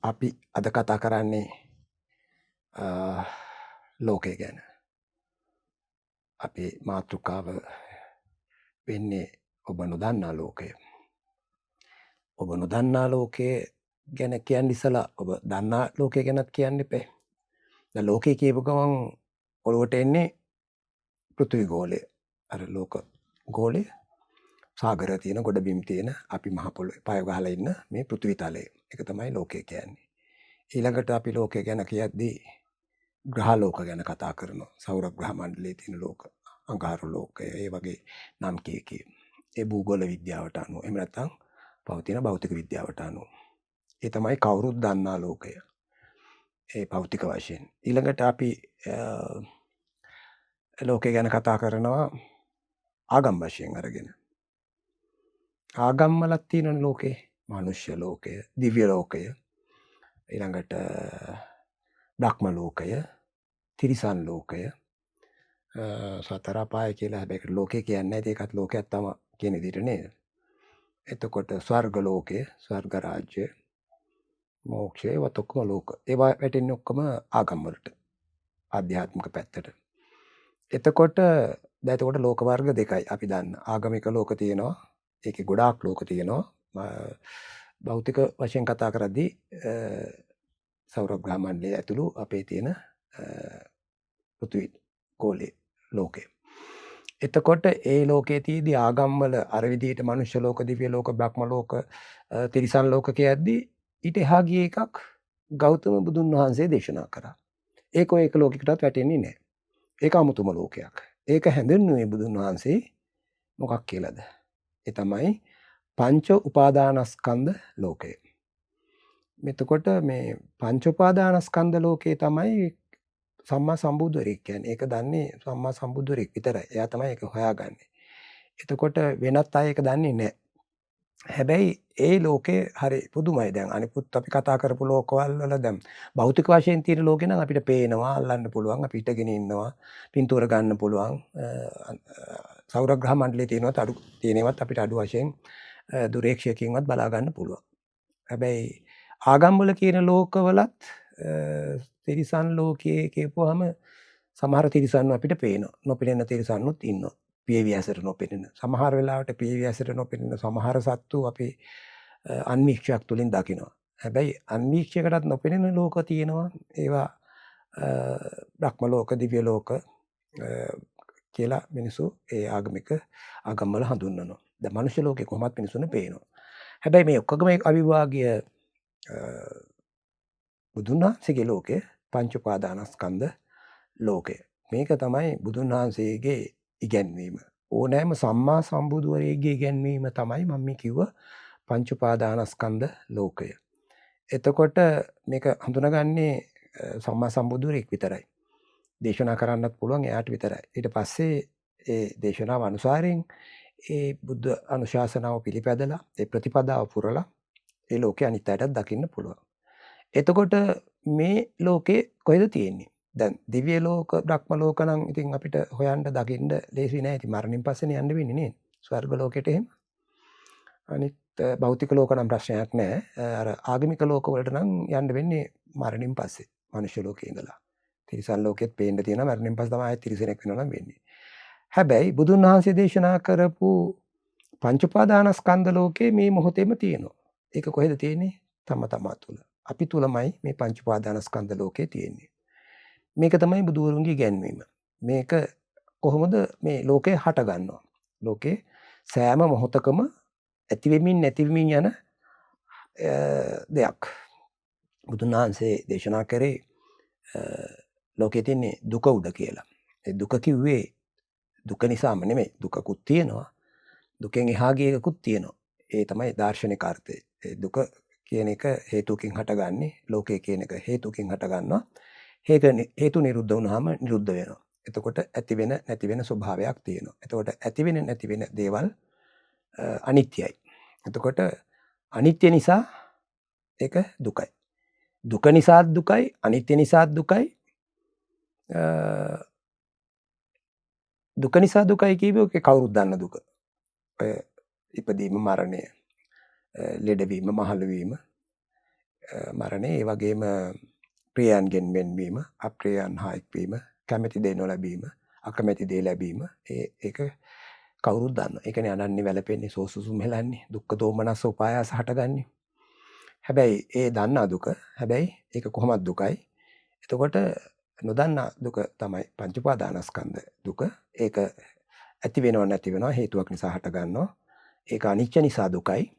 අපි අද කතා කරන්නේ ලෝකය ගැන. අපේ මාතෘකාව වෙන්නේ ඔබ නොදන්නා ලෝකය. ඔබ නොදන්නා ලෝකය ගැන කියන්න ඉස්සලා ඔබ දන්නා ලෝකය ගැනත් කියන්න එපා. දැන් ලෝකය කියපු ගමන් ඔළුවට එන්නේ පෘථිවි ගෝලය. අර ලෝක ගෝලය, සාගර තියෙන, ගොඩබිම් තියෙන, අපි මහ පොළොවේ පය ගහලා ඉන්න මේ පෘථිවි තලය. ඒක තමයි ලෝකය කියන්නේ. ඊළඟට අපි ලෝකය ගැන කියද්දී ග්‍රහ ලෝක ගැන කතා කරනවා. සෞර ග්‍රහ මණ්ඩලයේ තියෙන ලෝක, අඟහරු ලෝකය, ඒ වගේ නම් කීකී. ඒ භූගෝල විද්‍යාවට අනුව, එහෙම නැත්නම් පවතින භෞතික විද්‍යාවට අනුව. ඒ තමයි කවුරුත් දන්නා ලෝකය. ඒ භෞතික වශයෙන්. ඊළඟට අපි ලෝකය ගැන කතා කරනවා ආගම් වශයෙන් අරගෙන. ආගම් වලක් තියෙන ලෝකේ, මනුෂ්‍ය ලෝකය, දිව්‍ය ලෝකය, ඊළඟට බ්‍රහ්ම ලෝකය, තිරිසන් ලෝකය, සතර අපාය කියලා හැබැයි ලෝකේ කියන්නේ නැති එකත් ලෝකයක් තමයි කියන විදිහට නේද? එතකොට ස්වර්ග ලෝකය, ස්වර්ග රාජ්‍ය, මෝක්ෂය, ඒවත් ඔක්කොම ලෝක. ඒවා වැටෙන්නේ ඔක්කොම ආගම් වලට, ආධ්‍යාත්මික පැත්තට. එතකොට දැන් ලෝක වර්ග දෙකයි අපි දන්න. ආගමික ලෝක තියෙනවා. ඒකේ ගොඩාක් ලෝක තියෙනවා. භෞතික වශයෙන් කතා කරද්දී සෞර ග්‍රහ මණ්ඩලය ඇතුළු අපේ තියෙන පෘථිවි ගෝලයේ ලෝකය. එතකොට ඒ ලෝකයේ තියෙදි ආගම්වල අර විදිහට මනුෂ්‍ය ලෝක, දිව්‍ය ලෝක, බ්‍රහ්ම ලෝක, තිරිසන් ලෝක කියද්දී ඊට එහා ගිය එකක් ගෞතම බුදුන් වහන්සේ දේශනා කරා. ඒක ඔය එක ලෝකයකටත් වැටෙන්නේ නැහැ. ඒක අමුතුම ලෝකයක්. ඒක හැඳින්වුවේ බුදුන් වහන්සේ මොකක් කියලාද? ඒ තමයි පංච උපාදානස්කන්ධ ලෝකය. එතකොට මේ පංච උපාදානස්කන්ධ ලෝකේ තමයි සම්මා සම්බුදුරෙක් කියන්නේ. ඒක දන්නේ සම්මා සම්බුදුරෙක් විතරයි. එයා තමයි ඒක හොයාගන්නේ. එතකොට වෙනත් අය ඒක දන්නේ නැහැ. හැබැයි ඒ ලෝකේ හරි පුදුමයි. දැන් අනිකුත් අපි කතා කරපු ලෝකවල වල දැන් භෞතික වශයෙන් තියෙන ලෝකේ නම් අපිට පේනවා, අල්ලන්න පුළුවන්, අපි හිටගෙන ඉන්නවා, පින්තූර ගන්න පුළුවන්. සෞර ග්‍රහ මණ්ඩලයේ තියෙනවත් අඩු තියෙනවත් අපිට අඩු වශයෙන් දුරේක්ෂයකින්වත් බලා ගන්න පුළුවන්. හැබැයි ආගම් වල කියන ලෝකවලත් තිරිසන් ලෝකයේ කියපුවාම සමහර තිරිසන් අපිට පේනවා. නොපෙනෙන තිරිසන්නුත් ඉන්නවා. පියවි ඇසට නොපෙනෙන. සමහර වෙලාවට පියවි ඇසට නොපෙනෙන සමහර සත්තු අපි අන්වීක්ෂයක් තුලින් දකිනවා. හැබැයි අන්වීක්ෂයකටත් නොපෙනෙන ලෝක තියෙනවා. ඒවා බ්‍රහ්ම ලෝක, දිව්‍ය ලෝක කියලා මිනිස්සු ඒ ආගමික ආගම් වල හඳුන්වනවා. දැන් මනුෂ්‍ය ලෝකේ කොහොමත් මිනිස්සුන්ට පේනවා. හැබැයි මේ ඔක්කොගම අවිභාග්‍ය බුදුන් වහන්සේගේ ලෝකය පංච උපාදානස්කන්ධ ලෝකය. මේක තමයි බුදුන් වහන්සේගේ ඉගැන්වීම. ඕනෑම සම්මා සම්බුදුවරයෙක්ගේ ඉගැන්වීම තමයි මම මේ කිව්ව පංච උපාදානස්කන්ධ ලෝකය. එතකොට මේක හඳුනගන්නේ සම්මා සම්බුදුවරයෙක් විතරයි. දේශනා කරන්නත් පුළුවන් එයාට විතරයි. ඊට පස්සේ ඒ දේශනාව අනුසාරයෙන් ඒ බුද්ධ අනුශාසනාව පිළිපැදලා ඒ ප්‍රතිපදාව පුරලා ඒ ලෝකේ අනිත් අයටත් දකින්න පුළුවන්. එතකොට මේ ලෝකේ කොහෙද තියෙන්නේ? දැන් දිව්‍ය ලෝක, බ්‍රහ්ම ලෝක නම් ඉතින් අපිට හොයන්න දකින්න ලේසි නෑ. ඉතින් මරණින් පස්සේනේ යන්න වෙන්නේ නේද? ස්වර්ග ලෝකෙට එහෙම. අනිත් භෞතික ලෝක නම් ප්‍රශ්නයක් නෑ. අර ආගමික ලෝක වලට නම් යන්න වෙන්නේ මරණින් පස්සේ. මනුෂ්‍ය ලෝකේ ඉඳලා. තිරිසන් ලෝකෙත් පේන්න තියෙනවා. මරණින් පස්සේ තමයි ආයෙත් තිරිසනෙක් වෙනවා නම් වෙන්නේ. හැබැයි බුදුන් වහන්සේ දේශනා කරපු පංච උපාදානස්කන්ධ ලෝකේ මේ මොහොතේම තියෙනවා. ඒක කොහෙද තියෙන්නේ? තම තමා තුල. අපි තුලමයි මේ පංච උපාදානස්කන්ධ ලෝකේ තියෙන්නේ. මේක තමයි බුදුවරුන්ගේ ඉගැන්වීම. මේක කොහොමද මේ ලෝකේ හටගන්නවා? ලෝකේ සෑම මොහොතකම ඇති වෙමින් නැති වෙමින් යන දෙයක්. බුදුන් වහන්සේ දේශනා කරේ ලෝකේ තියෙන දුක උඩ කියලා. ඒ දුක කිව්වේ දුක නිසාම නෙමෙයි. දුකකුත් තියෙනවා. දුකෙන් එහා ගිය එකකුත් තියෙනවා. ඒ තමයි දාර්ශනික අර්ථය. ඒ දුක කියන එක හේතුකින් හටගන්නේ. ලෝකය කියන එක හේතුකින් හටගන්නවා. හේතු නිරුද්ධ වුණාම නිරුද්ධ වෙනවා. එතකොට ඇති වෙන නැති වෙන ස්වභාවයක් තියෙනවා. එතකොට ඇති වෙන නැති වෙන දේවල් අනිත්‍යයි. එතකොට අනිත්‍ය නිසා ඒක දුකයි. දුක නිසා දුකයි, අනිත්‍ය නිසා දුකයි. දුක නිසා දුකයි කියුවේ කවුරුත් දන්න දුක. ඔය ඉපදීම, මරණය, ලෙඩවීම, මහලු වීම, මරණය, ඒ වගේම ප්‍රියයන්ගෙන් වෙන්වීම, අප්‍රියයන් හා එක්වීම, කැමැති දේ නොලැබීම, අකමැති දේ ලැබීම, ඒක කවුරුත් දන්නවා. ඒ කියන්නේ අනන්‍ය වැළපෙන්නේ, සෝසුසුම් හෙලන්නේ, දුක්ඛ දෝමනස්ස උපායාස හටගන්නේ. හැබැයි ඒ දන්නා දුක, හැබැයි ඒක කොහොමද දුකයි? එතකොට නොදන්නා දුක තමයි පංච උපාදානස්කන්ධ දුක. ඒක ඇති වෙනව නැති වෙනවා හේතුවක් නිසා හට ගන්නවා. ඒක අනිච්ච නිසා දුකයි.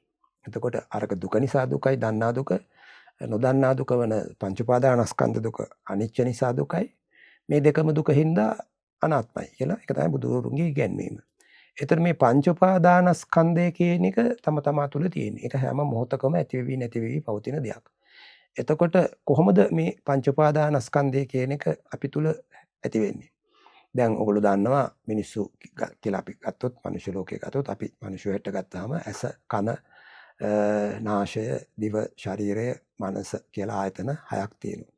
එතකොට අරක දුක නිසා දුකයි, දන්නා දුක, නොදන්නා දුක වන පංච උපාදානස්කන්ධ දුක අනිච්ච නිසා දුකයි. මේ දෙකම දුක හින්දා අනාත්මයි කියලා. ඒක තමයි බුදුරුන්ගේ ඉගැන්වීම. එතකොට මේ පංච උපාදානස්කන්ධය කියන එක තම තමා තුළ තියෙන. ඒක හැම මොහොතකම ඇති වෙවි නැති වෙවි පවතින දෙයක්. එතකොට කොහොමද මේ පංච උපාදානස්කන්ධය කියන එක අපි තුල ඇති වෙන්නේ? දැන් ඔයගොල්ලෝ දන්නවා මිනිස්සු කියලා අපි ගත්තොත්, මනුෂ්‍ය ලෝකේ ගත්තොත්, අපි මනුෂ්‍ය හැට ගත්තාම ඇස, කන, නාසය, දිව, ශරීරය, මනස කියලා ආයතන 6ක් තියෙනවා.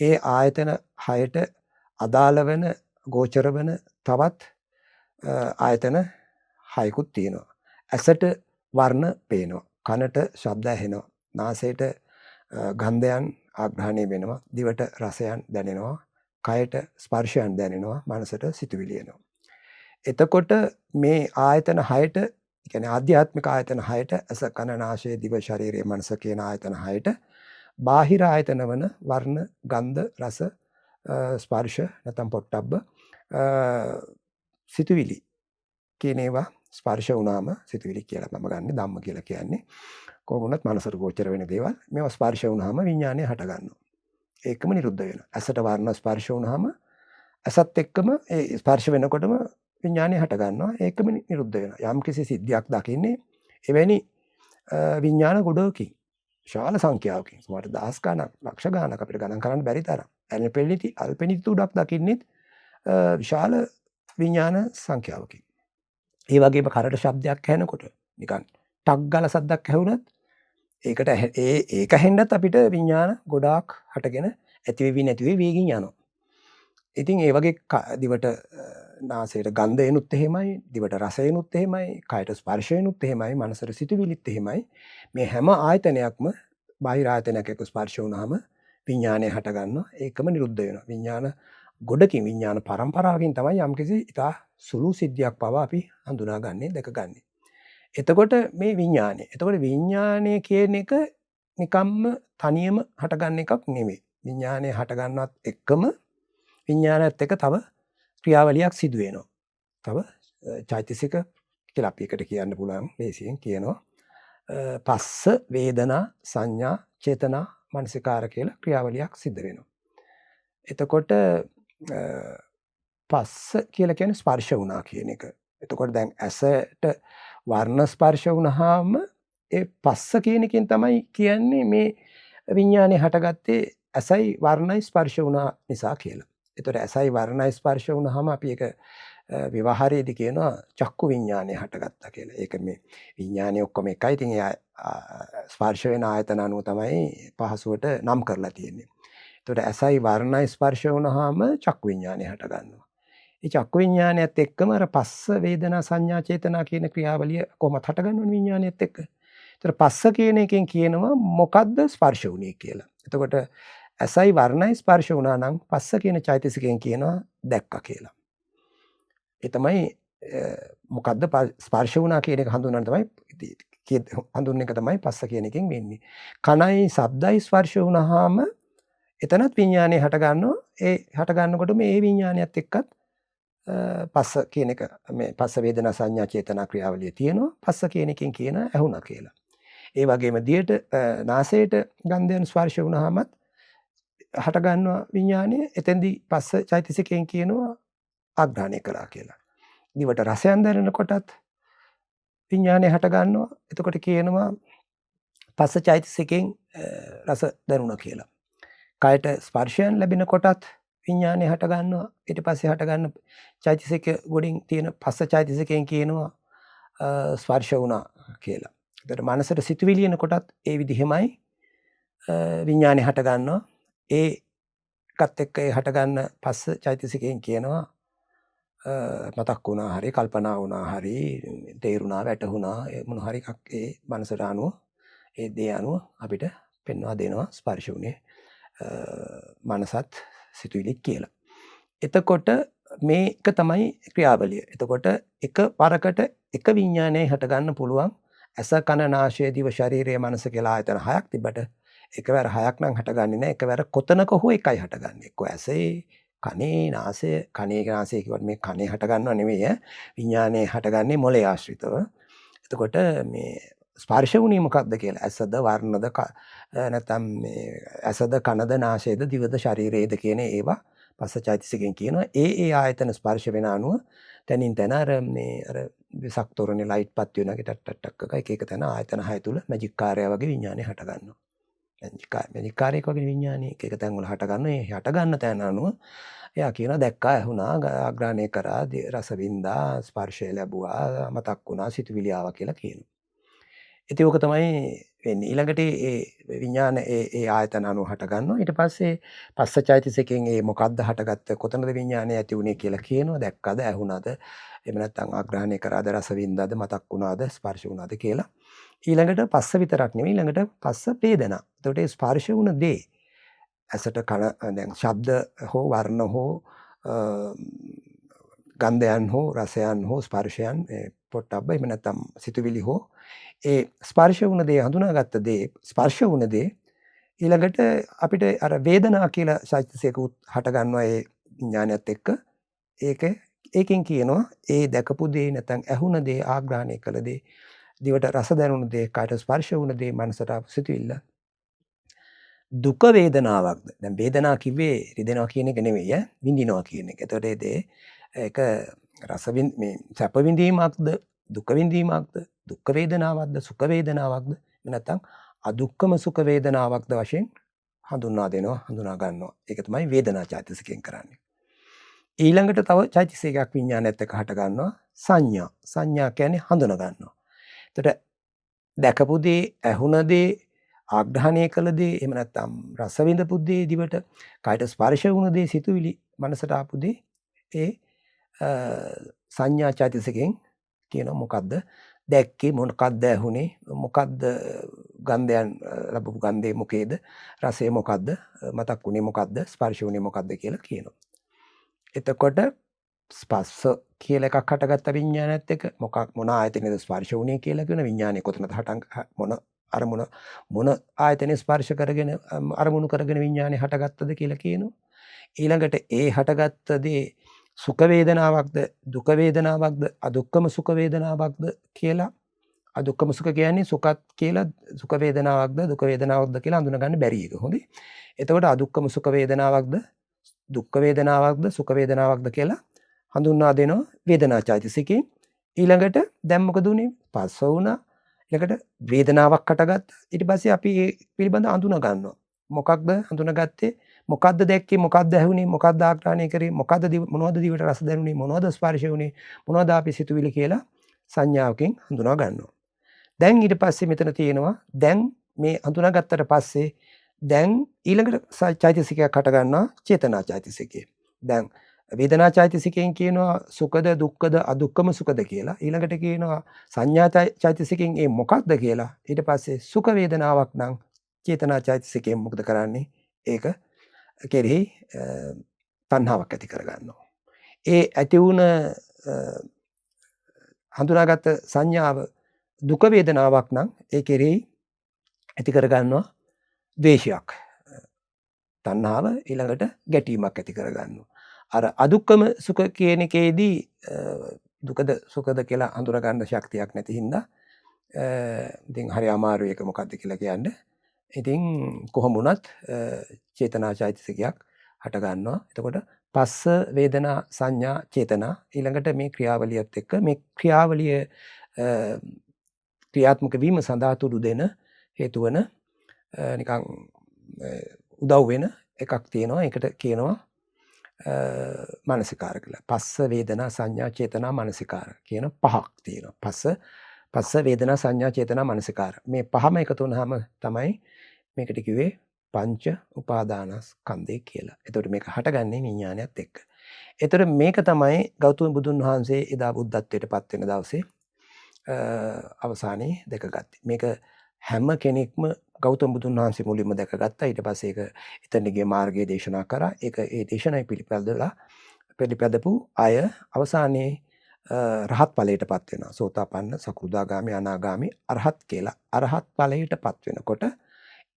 ඒ ආයතන 6ට අදාළ වෙන, ගෝචර වෙන තවත් ආයතන 6කුත් තියෙනවා. ඇසට වර්ණ පේනවා, කනට ශබ්ද ඇහෙනවා, නාසයට ගන්ධයන් ආග්‍රහණය වෙනවා, දිවට රසයන් දැනෙනවා, කයට ස්පර්ශයන් දැනෙනවා, මනසට සිතුවිලි එනවා. එතකොට මේ ආයතන 6ට, කියන්නේ ආධ්‍යාත්මික ආයතන 6ට, ඇස, කන, නාසය, දිව, ශරීරය, මනස කියන ආයතන 6ට බාහිර ආයතන වන වර්ණ, ගන්ධ, රස, ස්පර්ශ නැත්නම් පොට්ටබ්බ, සිතුවිලි කියන ඒවා ස්පර්ශ වුණාම සිතුවිලි කියලා මම ගන්නෙ, ධම්ම කියලා කියන්නේ. කොහොමුණත් මනසට ගෝචර වෙන දේවල්. මේවා ස්පර්ශ වුණාම විඥානය හට ගන්නවා. ඒකම නිරුද්ධ වෙනවා. ඇසට වර්ණ ස්පර්ශ වුණාම ඇසත් එක්කම ඒ ස්පර්ශ වෙනකොටම විඥානය හට ගන්නවා. ඒකම නිරුද්ධ වෙනවා. යම් කිසි සිද්ධියක් දකින්නේ එවැනි විඥාන ගොඩකින්, විශාල සංඛ්‍යාවකින්, සමහර දහස් ගණන්, ලක්ෂ ගණනක් අපිට ගණන් කරන්න බැරි තරම්. අල්පෙනිති උඩක් දකින්නෙත් විශාල විඥාන සංඛ්‍යාවකින්. ඒ වගේම කරට ශබ්දයක් ඇහෙනකොට නිකන් ටක් ගාලා සද්දක් ඇහුණත් ඒකට ඒක ඇහෙන්නත් අපිට විඥාන ගොඩාක් හටගෙන ඇති වෙවි නැති වෙවි වේගින් යනවා. ඉතින් ඒ වගේ දිවට නාසයට ගන්ධයනුත් එහෙමයි, දිවට රසයනුත් එහෙමයි, කයට ස්පර්ශයනුත් එහෙමයි, මනසට සිතුවිලිත් එහෙමයි. මේ හැම ආයතනයක්ම බාහිර ආයතනයක එක්ක ස්පර්ශ වුණාම විඥානය හට ගන්නවා. ඒකම නිරුද්ධ වෙනවා. විඥාන ගොඩකින්, විඥාන පරම්පරාවකින් තමයි යම්කිසි ඉතා සුළු සිද්ධියක් පවා අපි හඳුනාගන්නේ, දැකගන්නේ. එතකොට මේ විඥානය. එතකොට විඥානය කියන එක නිකම්ම තනියම හටගන්න එකක් නෙමෙයි. විඥානය හටගන්නවත් එක්කම විඥානයත් එක්ක තව ක්‍රියාවලියක් සිදු වෙනවා. තව චෛතසික කියලා අපි එකට කියන්න පුළුවන්, ලේසියෙන් කියනවා. පස්ස, වේදනා, සංඥා, චේතනා, මනසිකාර කියලා ක්‍රියාවලියක් සිද්ධ වෙනවා. එතකොට පස්ස කියලා කියන්නේ ස්පර්ශ වුණා කියන එක. එතකොට දැන් ඇසට වර්ණ ස්පර්ශ වුණාම ඒ පස්ස කියන එකෙන් තමයි කියන්නේ මේ විඥානේ හටගත්තේ ඇසයි වර්ණයි ස්පර්ශ වුණා නිසා කියලා. එතකොට ඇසයි වර්ණයි ස්පර්ශ වුණාම අපි ඒක විවහාරයේදී කියනවා චක්කු විඥානේ හටගත්තා කියලා. ඒක මේ විඥානේ ඔක්කොම එකයි. ඉතින් ඒ ස්පර්ශ වෙන ආයතන අනුව තමයි පහසුවට නම් කරලා තියෙන්නේ. එතකොට ඇසයි වර්ණයි ස්පර්ශ වුණාම චක්කු විඥානේ හට ගන්නවා. ඒ චක්කු විඥානයත් එක්කම අර පස්ස, වේදනා, සංඥා, චේතනා කියන ක්‍රියාවලිය කොහොමද හටගන්නවනේ විඥානයත් එක්ක. ඒතර පස්ස කියන එකෙන් කියනවා මොකද්ද ස්පර්ශ වුණේ කියලා. එතකොට ඇසයි වර්ණයි ස්පර්ශ වුණා නම් පස්ස කියන චෛතසිකයෙන් කියනවා දැක්කා කියලා. ඒ තමයි මොකද්ද ස්පර්ශ වුණා කියන එක හඳුන්වන්න තමයි හඳුන්වන එක තමයි පස්ස කියන එකෙන් වෙන්නේ. කනයි ශබ්දයි ස්පර්ශ වුණාම එතනත් විඥානය හට ගන්නවා. ඒ හට ගන්නකොට මේ විඥානයත් එක්කත් පස්ස කියන එක, මේ පස්ස වේදනා සංඥා චේතනා ක්‍රියාවලිය තියෙනවා. පස්ස කියන එකෙන් කියන ඇහුණා කියලා. ඒ වගේම දියට, නාසයට ගන්ධයන් ස්පර්ශ වුණාමත් හට ගන්නවා විඥානය. එතෙන්දී පස්ස චෛතසිකයෙන් කියනවා ආග්‍රහණය කළා කියලා. දිවට රසයන් දැනෙනකොටත් විඥානය හට ගන්නවා. එතකොට කියනවා පස්ස චෛතසිකයෙන් රස දැනුණා කියලා. කයට ස්පර්ශයන් ලැබෙන කොටත් විඥානය හට ගන්නවා. ඊට පස්සේ හට ගන්න චෛතසික ගොඩින් තියෙන පස්ස චෛතසිකයෙන් කියනවා ස්පර්ශ වුණා කියලා. ඒකට මනසට සිතුවිලි එන කොටත් ඒ විදිහමයි විඥානය හට ගන්නවා. ඒකත් එක්ක ඒ හට ගන්න පස්ස චෛතසිකයෙන් කියනවා මතක් වුණා හරි, කල්පනා වුණා හරි, තේරුණා, වැටහුණා, මොන හරි එකක් ඒ මනසට අනුව, ඒ දේ අනුව අපිට පෙන්වා දෙනවා ස්පර්ශ වුණේ මනසත් සිතුවිලිත් කියලා. එතකොට මේක තමයි ක්‍රියාවලිය. එතකොට එක පරකට එක විඤ්ඤාණය හටගන්න පුළුවන්. ඇස කන නාසය දිව ශරීරය මනස කියලා ආයතන 6ක් තිබ්බට එකවර 6ක් නම් හටගන්නේ නැහැ. එකවර කොතනක හෝ එකයි හටගන්නේ. එක්ක ඇසේ, කනේ, නාසය, කනේ නාසය කියවට මේ කනේ හටගන්නව නෙවෙයි ඈ. විඤ්ඤාණය හටගන්නේ මොලේ ආශ්‍රිතව. එතකොට මේ ස්පර්ශ වුණේ මොකක්ද කියලා. ඇසද වර්ණද නැත්නම් මේ ඇසද කනද නාසයද දිවද ශරීරයද කියන ඒවා පස්ස චෛතසිකෙන් කියනවා. ඒ ආයතන ස්පර්ශ වෙන අනුව තනින් තන අර විසක් තොරණේ ලයිට් පත් වෙනගේ ටක් එක එක තැන ආයතන 6 තුල මැජික් කාර්යය වගේ විඥානය හට ගන්නවා. මැජික් කාර්යයක් වගේ විඥානය එක එක තැන් වල හට ගන්නවා. ඒ හට ගන්න තැන අනුව එයා කියනවා දැක්කා, ඇහුණා, ආග්‍රහණය කරා, රස වින්දා, ස්පර්ශය ලැබුවා, මතක් වුණා, සිතුවිලි ආවා කියලා කියනවා. ඉතින් ඕක තමයි වෙන්නේ. ඊළඟට ඒ විඥාන ඒ ආයතන අනුව හට ගන්නවා. ඊට පස්සේ පස්ස චෛතසිකයෙන් ඒ මොකද්ද හටගත්ත කොතනද විඥානය ඇති වුනේ කියලා කියනවා. දැක්කද, ඇහුණාද, එහෙම නැත්නම් ආග්‍රහණය කරාද, රස වින්දාද, මතක් වුණාද, ස්පර්ශ වුණාද කියලා. ඊළඟට පස්ස විතරක් නෙවෙයි, ඊළඟට පස්ස වේදනා. එතකොට ඒ ස්පර්ශ වුණ දේ ඇසට කන දැන් ශබ්ද හෝ වර්ණ හෝ ගන්ධයන් හෝ රසයන් හෝ ස්පර්ශයන් පොට්ටබ්බ එහෙම නැත්නම් සිතුවිලි හෝ ඒ ස්පර්ශ වුණ දේ හඳුනාගත්ත දේ ස්පර්ශ වුණ දේ ඊළඟට අපිට අර වේදනා කියලා චෛතසිකයක් හට ගන්නවා ඒ විඥානයත් එක්ක. ඒකෙන් කියනවා ඒ දැකපු දේ නැත්නම් ඇහුණ දේ ආග්‍රහණය කළ දේ දිවට රස දැනුණ දේ කායට ස්පර්ශ වුණ දේ මනසට සිතුවිල්ල දුක වේදනාවක්ද. දැන් වේදනා කිව්වේ රිදෙනවා කියන එක නෙවෙයි ඈ, විඳිනවා කියන එක. එතකොට ඒ දේ ඒක රස මේ සැප විඳීමක්ද, දුක විඳීමක්ද, දුක් වේදනාවක්ද, සුඛ වේදනාවක්ද, නැත්නම් අදුක්කම සුඛ වේදනාවක්ද වශයෙන් හඳුන්වා දෙනවා, හඳුනා ගන්නවා. ඒක තමයි වේදනා චෛතසිකයෙන් කරන්නේ. ඊළඟට තව චෛතසිකයක් විඥානයත් එක්ක හට ගන්නවා සංඥා. සංඥා කියන්නේ හඳුනා ගන්නවා. එතකොට දැකපු දේ, ඇහුණ දේ, ආග්‍රහණය කළ දේ, එහෙම නැත්නම් රස විඳපු දේ, දිවට කායට ස්පර්ශ වුණ දේ, සිතුවිලි මනසට ආපු දේ ඒ සංඥා චෛතසිකයෙන් කියනවා මොකද්ද දැක්කේ, මොකද්ද ඇහුනේ, මොකද්ද ගන්ධයන් ලැබපු ගන්ධේ මොකේද, රසය මොකද්ද, මතක් වුණේ මොකද්ද, ස්පර්ශ වුණේ මොකද්ද කියලා කියනවා. එතකොට ස්පර්ශ කියලා එකක් හටගත්ත විඥානයත් එක්ක මොන ආයතනයේද ස්පර්ශ වුණේ කියලා කියන විඥානය කොතනද මොන අරමුණ මොන ආයතනයේ ස්පර්ශ කරගෙන අරමුණු කරගෙන විඥානය හටගත්තද කියලා කියනවා. ඊළඟට ඒ හටගත්ත දේ සුඛ වේදනාවක්ද, දුක වේදනාවක්ද, අදුක්කම සුඛ වේදනාවක්ද කියලා. අදුක්කම සුඛ කියන්නේ සුඛත් කියලා, සුඛ වේදනාවක්ද, දුක වේදනාවක්ද කියලා හඳුනගන්න බැරි එක. හොඳයි. එතකොට අදුක්කම සුඛ වේදනාවක්ද, දුක්ඛ වේදනාවක්ද, සුඛ වේදනාවක්ද කියලා හඳුන්වා දෙනවා වේදනා චෛතසිකයෙන්. ඊළඟට දැන් මොකද උනේ? පස්ස වුණා. ඊළඟට වේදනාවක් හටගත්තා. ඊට පස්සේ අපි ඒ පිළිබඳ හඳුනා ගන්නවා. මොකක්ද හඳුනාගත්තේ? මොකද්ද දැක්කේ, මොකද්ද ඇහුනේ, මොකද්ද ආග්‍රහණය කරේ, මොකද්ද මොනවද දිවට රස දැනුනේ, මොනවද ස්පර්ශ වුනේ, මොනවද අපි සිතුවිලි කියලා සංඥාවකින් හඳුනා ගන්නවා. දැන් ඊට පස්සේ මෙතන තියෙනවා දැන් මේ හඳුනාගත්තට පස්සේ දැන් ඊළඟට චෛතසිකයක් හට ගන්නවා චේතනා චෛතසිකය. දැන් වේදනා චෛතසිකයෙන් කියනවා සුඛද, දුක්ඛද, අදුක්ඛම සුඛද කියලා. ඊළඟට කියනවා සංඥා චෛතසිකයෙන් ඒ මොකක්ද කියලා. ඊට පස්සේ සුඛ වේදනාවක් නම් චේතනා චෛතසිකයෙන් මොකද කරන්නේ? ඒක කෙරෙහි තණ්හාවක් ඇති කරගන්නවා. ඒ ඇති වුණ හඳුනාගත් සංඥාව දුක වේදනාවක් නම් ඒ කෙරෙහි ඇති කරගන්නවා ද්වේෂයක්. තණ්හාව ඊළඟට ගැටීමක් ඇති කරගන්නවා. අර අදුක්කම සුඛ කියන එකේදී දුකද සුඛද කියලා හඳුනා ගන්න ශක්තියක් නැති හින්දා ඉතින් හරි අමාරුයි ඒක මොකද්ද කියලා කියන්න. ඉතින් කොහොම වුණත් චේතනා චෛතසිකයක් හට ගන්නවා. එතකොට පස්ස වේදනා සංඥා චේතනා ඊළඟට මේ ක්‍රියාවලියත් එක්ක මේ ක්‍රියාවලිය ක්‍රියාත්මක වීම සඳහා තුඩු දෙන හේතු වෙන නිකන් උදව් වෙන එකක් තියෙනවා. ඒකට කියනවා මානසිකාර කියලා. පස්ස වේදනා සංඥා චේතනා මානසිකාර කියන පහක් තියෙනවා. පස්ස වේදනා සංඥා චේතනා මානසිකාර. මේ පහම එකතු වුනහම තමයි මේකට කිව්වේ පංච උපාදානස්කන්ධය කියලා. එතකොට මේක හටගන්නේ විඥානයත් එක්ක. එතකොට මේක තමයි ගෞතම බුදුන් වහන්සේ එදා බුද්ධත්වයට පත් වෙන දවසේ අවසානයේ දැකගත්තේ. මේක හැම කෙනෙක්ම ගෞතම බුදුන් වහන්සේ මුලින්ම දැකගත්තා. ඊට පස්සේ ඒක එතනගේ මාර්ගයේ දේශනා කරා. ඒක ඒ දේශනාවේ පිළිපැදපු අය අවසානයේ රහත් ඵලයටපත් වෙනවා. සෝතාපන්න, සකෘදාගාමි, අනාගාමි, අරහත් කියලා. අරහත් ඵලයටපත් වෙනකොට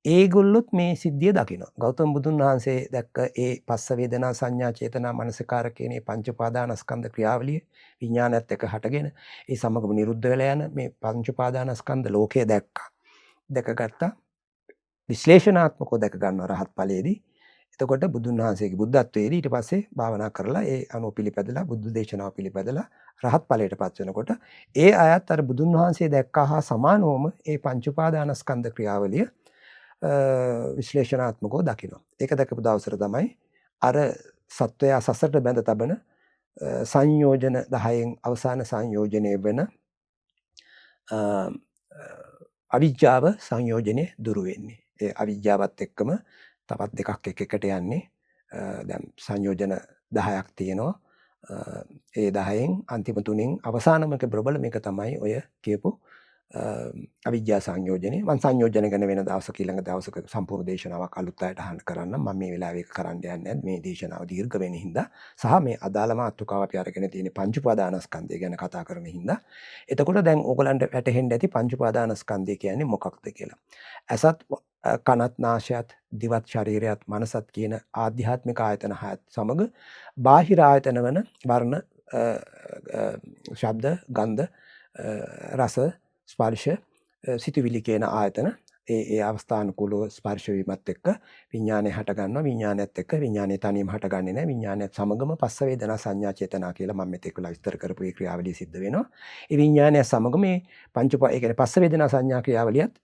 ඒගොල්ලොත් මේ සිද්ධිය දකිනවා. ගෞතම බුදුන් වහන්සේ දැක්ක ඒ පස්ස වේදනා සංඥා චේතනා මනසකාර කියන මේ පංච උපාදානස්කන්ධ ක්‍රියාවලිය විඥානයත් එක්ක හටගෙන ඒ සමගම නිරුද්ධ වෙලා යන මේ පංච උපාදානස්කන්ධ ලෝකය දැක්කා. දැකගත්තා. විශ්ලේෂණාත්මකව දැක ගන්නවා රහත් ඵලයේදී. එතකොට බුදුන් වහන්සේගේ බුද්ධත්වයේදී ඊට පස්සේ භාවනා කරලා ඒ අනුව පිළිපැදලා බුද්ධ දේශනාව පිළිපැදලා රහත් ඵලයටපත් වෙනකොට ඒ අයත් අර බුදුන් වහන්සේ දැක්කා හා සමානවම ඒ පංච උපාදානස්කන්ධ ක්‍රියාවලිය විශ්ලේෂණාත්මකව දකිනවා. ඒක දැකපු දවසට තමයි අර සත්වයා සසරට බැඳ තබන සංයෝජන 10න් අවසාන සංයෝජනය වෙන අවිජ්ජාව සංයෝජනේ දුරු වෙන්නේ. ඒ අවිජ්ජාවත් එක්කම තවත් දෙකක් එකට යන්නේ. දැන් සංයෝජන 10ක් තියෙනවා. ඒ 10න් අන්තිම තුنين අවසානම එක ප්‍රබල මේක තමයි ඔය කියපු අවිජ්ජා සංයෝජනේ. මම සංයෝජන ගැන වෙන දවසක ඊළඟ දවසක සම්පූර්ණ දේශනාවක් අලුත් අයට අහන්න කරන්න. මම මේ වෙලාවේ ඒක කරන්න යන්නේ නැහැ. මේ දේශනාව දීර්ඝ වෙන හින්දා සහ මේ අදාළ මාතෘකාව අපි අරගෙන තියෙන පංච උපාදානස්කන්ධය ගැන කතා කරන හින්දා. එතකොට දැන් ඕගලන්ට වැටහෙන්න ඇති පංච උපාදානස්කන්ධය කියන්නේ මොකක්ද කියලා. ඇසත් කනත් නාසයත් දිවත් ශරීරයත් මනසත් කියන ආධ්‍යාත්මික ආයතන හයත් සමග බාහිර ආයතන වන වර්ණ ශබ්ද ගන්ධ රස ස්පර්ශ සිතුවිලි කියන ආයතන ඒ අවස්ථානුකූලව ස්පර්ශ වීමත් එක්ක විඥානය හට ගන්නවා. විඥානයත් එක්ක විඥානයේ තනියම හටගන්නේ නැහැ. විඥානයත් සමගම පස්ස වේදනා සංඥා චේතනා කියලා මම මෙතෙක් වෙලා විස්තර කරපු ඒ ක්‍රියාවලිය සිද්ධ වෙනවා. ඒ විඥානය සමග මේ ඒ කියන්නේ පස්ස වේදනා සංඥා ක්‍රියාවලියත්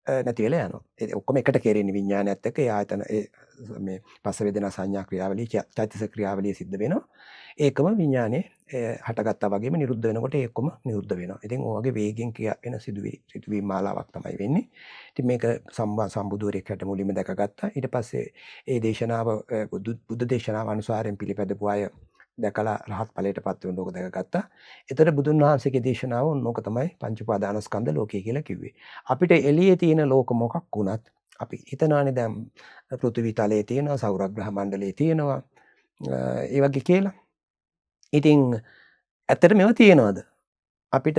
නැති වෙලා යනවා. ඒ ඔක්කොම එකට කෙරෙන්නේ විඥානයත් එක්ක ඒ ආයතන මේ පස්ස වේදනා සංඥා ක්‍රියාවලිය චෛතසික ක්‍රියාවලිය සිද්ධ වෙනවා. ඒකම විඥානේ හටගත්තා වගේම නිරුද්ධ වෙනකොට ඒ ඔක්කොම නිරුද්ධ වෙනවා. ඉතින් ඔය වගේ වේගෙන් ක්‍රියා වෙන සිදුවීම් මාලාවක් තමයි වෙන්නේ. ඉතින් මේක සම්බුදුරෙක් හැට මුලින්ම දැකගත්තා. ඊට පස්සේ ඒ දේශනාව බුද්ධ දේශනාව අනුසාරයෙන් පිළිපැදපු අය දැකලා රහත් ඵලයටපත් වෙන ලෝක දැකගත්තා. ඒතර බුදුන් වහන්සේගේ දේශනාව ඕක තමයි පංච උපාදානස්කන්ධ ලෝකය කියලා කිව්වේ. අපිට එළියේ තියෙන ලෝක මොකක් වුණත් අපි හිතනානේ දැන් පෘථිවි තලයේ තියෙනවා, සෞරග්‍රහ මණ්ඩලයේ තියෙනවා, ඒ වගේ කියලා. ඉතින් ඇත්තට මේවා තියෙනවද? අපිට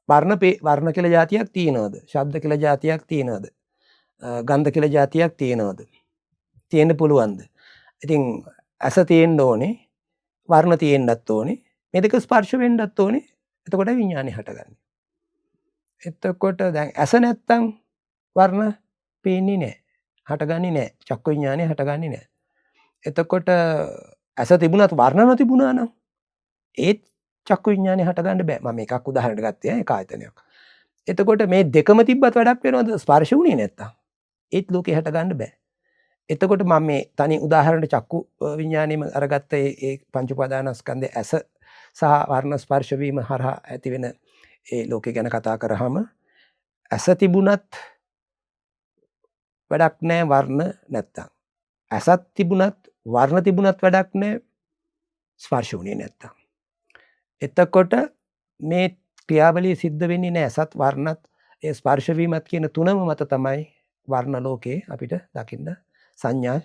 වර්ණ කියලා જાතියක් තියෙනවද? ශබ්ද කියලා જાතියක් තියෙනවද? ගන්ධ කියලා જાතියක් තියෙනවද? තියෙන්න පුළුවන්ද? ඉතින් ඇස තියෙන්න ඕනේ, වර්ණ තියෙන්නත් ඕනේ, මේ දෙක ස්පර්ශ වෙන්නත් ඕනේ. එතකොට විඥානේ හටගන්නේ. එතකොට දැන් ඇස නැත්තම් වර්ණ පේන්නේ නැහැ. හටගන්නේ නැහැ. චක්කු විඥානේ හටගන්නේ නැහැ. එතකොට ඇස තිබුණත් වර්ණ නොතිබුණා නම් ඒත් චක්කු විඥානේ හටගන්න බෑ. මම එකක් උදාහරණයක් ගත්තේ ඒක ආයතනයක්. එතකොට මේ දෙකම තිබ්බත් වැඩක් වෙනවද? ස්පර්ශ වුණේ නැත්තම්. ඒත් ලෝකේ හටගන්න බෑ. එතකොට මම මේ තනි උදාහරණයක් චක්කු විඥානයේම අරගත්ත ඒ පංච උපාදානස්කන්ධය ඇස සහ වර්ණ ස්පර්ශ වීම හරහා ඇති වෙන ඒ ලෝකේ ගැන කතා කරාම ඇස තිබුණත් වැඩක් නැහැ වර්ණ නැත්තම්. ඇසත් තිබුණත් වර්ණ තිබුණත් වැඩක් නැහැ ස්පර්ශ වුණේ නැත්තම්. එතකොට මේ ක්‍රියාවලිය සිද්ධ වෙන්නේ නැහැ ඇසත් වර්ණත් ඒ ස්පර්ශ වීමත් කියන තුනම මත තමයි වර්ණ ලෝකේ අපිට දකින්න සංඥා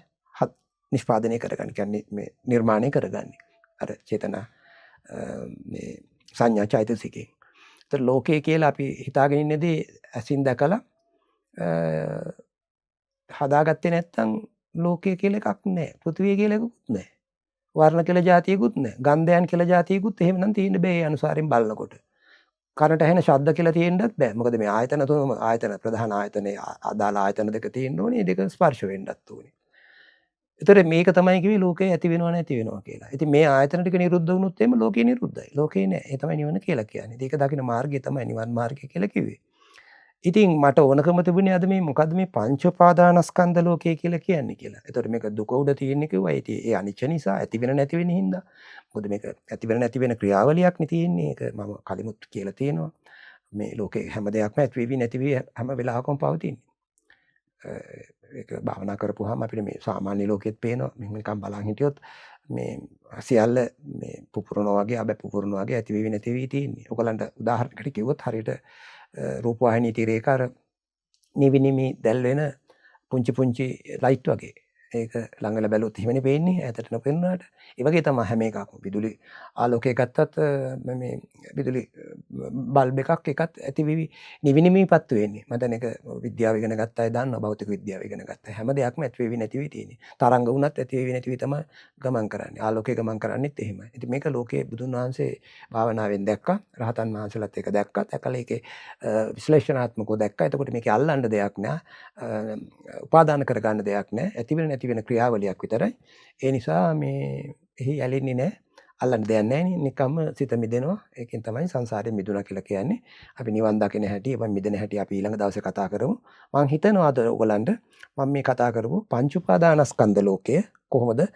නිෂ්පාදනය කරගන්න. කියන්නේ මේ නිර්මාණය කරගන්නේ. අර චේතනා මේ සංඥා චෛතසිකේ. ඒතර ලෝකේ කියලා අපි හිතාගෙන ඉන්නේදී ඇසින් දැකලා හදාගත්තේ නැත්නම් ලෝකය කියලා එකක් නැහැ. පෘථිවිය කියලා එකකුත් නැහැ. වර්ණ කියලා જાතියකුත් නැහැ. ගන්ධයන් කියලා જાතියකුත් එහෙමනම් තියෙන්න බෑ ඒ අනුසාරයෙන් බලනකොට. කනට ඇහෙන ශබ්ද කියලා තියෙන්නත් බෑ. මොකද මේ ආයතන තුනම ආයතන ප්‍රධාන ආයතනේ අදාළ ආයතන දෙක තියෙන්න ඕනේ. ඒ දෙක ස්පර්ශ වෙන්නත් ඕනේ. ඒතර මේක තමයි කිව්වේ ලෝකේ ඇති වෙනව නැති වෙනවා කියලා. ඉතින් මේ ආයතන ටික නිරුද්ධ වුණොත් එimhe ලෝකේ නිරුද්ධයි. ලෝකේ නෑ. ඒ තමයි නිවන කියලා කියන්නේ. ඒක දකින්න මාර්ගය තමයි නිවන් මාර්ගය කියලා කිව්වේ. ඉතින් මට ඕනකම තිබුණේ අද මේ මොකද්ද මේ පංච උපාදානස්කන්ධ ලෝකය කියලා කියන්නේ කියලා. ඒතකොට මේක දුක උඩ තියෙන්නේ කිව්වා. ඒ අනිච්ච නිසා ඇති වෙන නැති වෙන හින්දා. මොකද මේක ඇති වෙන නැති වෙන ක්‍රියාවලියක් නේ තියෙන්නේ. ඒක මම කලිමුත් කියලා තියෙනවා. මේ ලෝකේ හැම දෙයක්ම ඇති වෙවි නැති වෙවි හැම වෙලාවකම පවතින්නේ. ඒක භාවනා කරපුවාම අපිට මේ සාමාන්‍ය ලෝකෙත් පේනවා. මෙහෙම නිකන් බලන් හිටියොත් මේ සියල්ල මේ පුපුරනවා වගේ අබ පුපුරනවා වගේ ඇති වෙවි නැති වෙවි තියෙන්නේ. ඔයගලන්ට උදාහරණයකට කිව්වොත් හරියට රූපවාහිනී තිරයක අර නිවි නිමි දැල් වෙන පුංචි ලයිට් වගේ. ඒක ළඟට බැලුවොත් එහෙමනේ පේන්නේ ඈතට නොපෙනුනාට. ඒ වගේ තමයි හැම එකක්ම. විදුලි ආලෝකය ගත්තත් මේ විදුලි බල්බ් එකක් ඒකත් ඇති වෙවි නිවි නිමි පත්තු වෙන්නේ. මම දැන් ඒක විද්‍යාව ඉගෙන ගත්ත අය දන්නවා භෞතික විද්‍යාව ඉගෙන ගත්ත. හැම දෙයක්ම ඇති වෙවි නැති වෙවි තියෙන්නේ. තරංග වුණත් ඇති වෙවි නැති වෙවි තමයි ගමන් කරන්නේ. ආලෝකය ගමන් කරන්නේත් එහෙමයි. ඉතින් මේක ලෝකයේ බුදුන් වහන්සේ භාවනාවෙන් දැක්කා. රහතන් වහන්සේලාත් ඒක දැක්කා. දැකලා ඒකේ විශ්ලේෂණාත්මකව දැක්කා. එතකොට මේකේ අල්ලන්න දෙයක් නෑ. උපාදාන කරගන්න දෙයක් නෑ. ඇති වෙන නැති වෙන ක්‍රියාවලියක් විතරයි. ඒ නිසා මේ එහි ඇලෙන්නේ නෑ. අල්ලන්න දෙයක් නෑනේ. නිකම්ම සිත මිදෙනවා. ඒකෙන් තමයි සංසාරයෙන් මිදුණා කියලා කියන්නේ. අපි නිවන් දකින හැටි, අපි මිදෙන හැටි අපි ඊළඟ දවසේ කතා කරමු. මම හිතනවා අද ඔයගලන්ට මම මේ කතා කරපු පංච උපාදානස්කන්ධ ලෝකය කොහොමද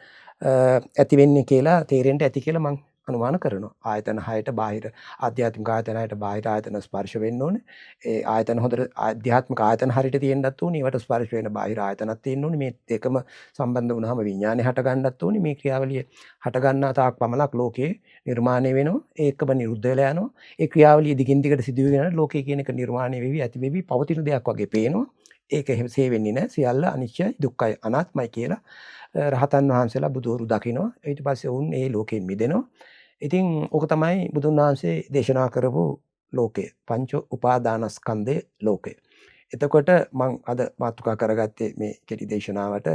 ඇති වෙන්නේ කියලා තේරෙන්න ඇති කියලා මම අනුමාන කරනවා. ආයතන 6ට බාහිර ආධ්‍යාත්මික ආයතන 6ට බාහිර ආයතන ස්පර්ශ වෙන්න ඕනේ. ඒ ආයතන හොඳට ආධ්‍යාත්මික ආයතන හරියට තියෙන්නත් ඕනේ. ඒවට ස්පර්ශ වෙන බාහිර ආයතනක් තියෙන්න ඕනේ. මේ දෙකම සම්බන්ධ වුණාම විඥානේ හට ගන්නත් ඕනේ. මේ ක්‍රියාවලිය හට ගන්නා තාක් පමණක් ලෝකේ නිර්මාණය වෙනවා. ඒකම නිරුද්ධ වෙලා යනවා. ඒ ක්‍රියාවලිය දිගින් දිගට සිදුවෙගෙන යන ලෝකේ කියන එක නිර්මාණය වෙවි ඇති වෙවි පවතින දෙයක් වගේ පේනවා. ඒක එහෙම සේ වෙන්නේ නැහැ. සියල්ල අනිත්‍යයි, දුක්ඛයි, අනාත්මයි කියලා රහතන් වහන්සේලා බුදුවරු දකිනවා. ඊට පස්සේ වුන් ඒ ලෝකෙන් මිදෙනවා. ඉතින් ඕක තමයි බුදුන් වහන්සේ දේශනා කරපු ලෝකය. පංච උපාදානස්කන්ධේ ලෝකය. එතකොට මම අද මාතෘකා කරගත්තේ මේ කෙටි දේශනාවට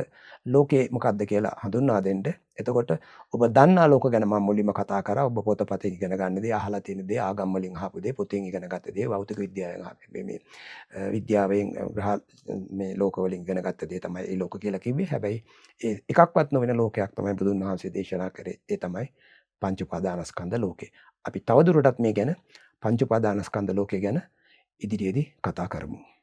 ලෝකේ මොකක්ද කියලා හඳුන්වා දෙන්න. එතකොට ඔබ දන්නා ලෝක ගැන මම මුලින්ම කතා කරා. ඔබ පොතපතේ ඉගෙන ගන්න දේ, අහලා තියෙන දේ, ආගම් වලින් අහපු දේ, පොතෙන් ඉගෙන ගත්ත දේ, භෞතික විද්‍යාවෙන් මේ විද්‍යාවෙන් ග්‍රහ මේ ලෝක වලින් ඉගෙන ගත්ත දේ තමයි ඒ ලෝක කියලා කිව්වේ. හැබැයි ඒ එකක්වත් නොවන ලෝකයක් තමයි බුදුන් වහන්සේ දේශනා කරේ. ඒ තමයි පංච උපාදානස්කන්ධ ලෝකේ. අපි තවදුරටත් මේ ගැන පංච උපාදානස්කන්ධ ලෝකේ ගැන ඉදිරියේදී කතා කරමු.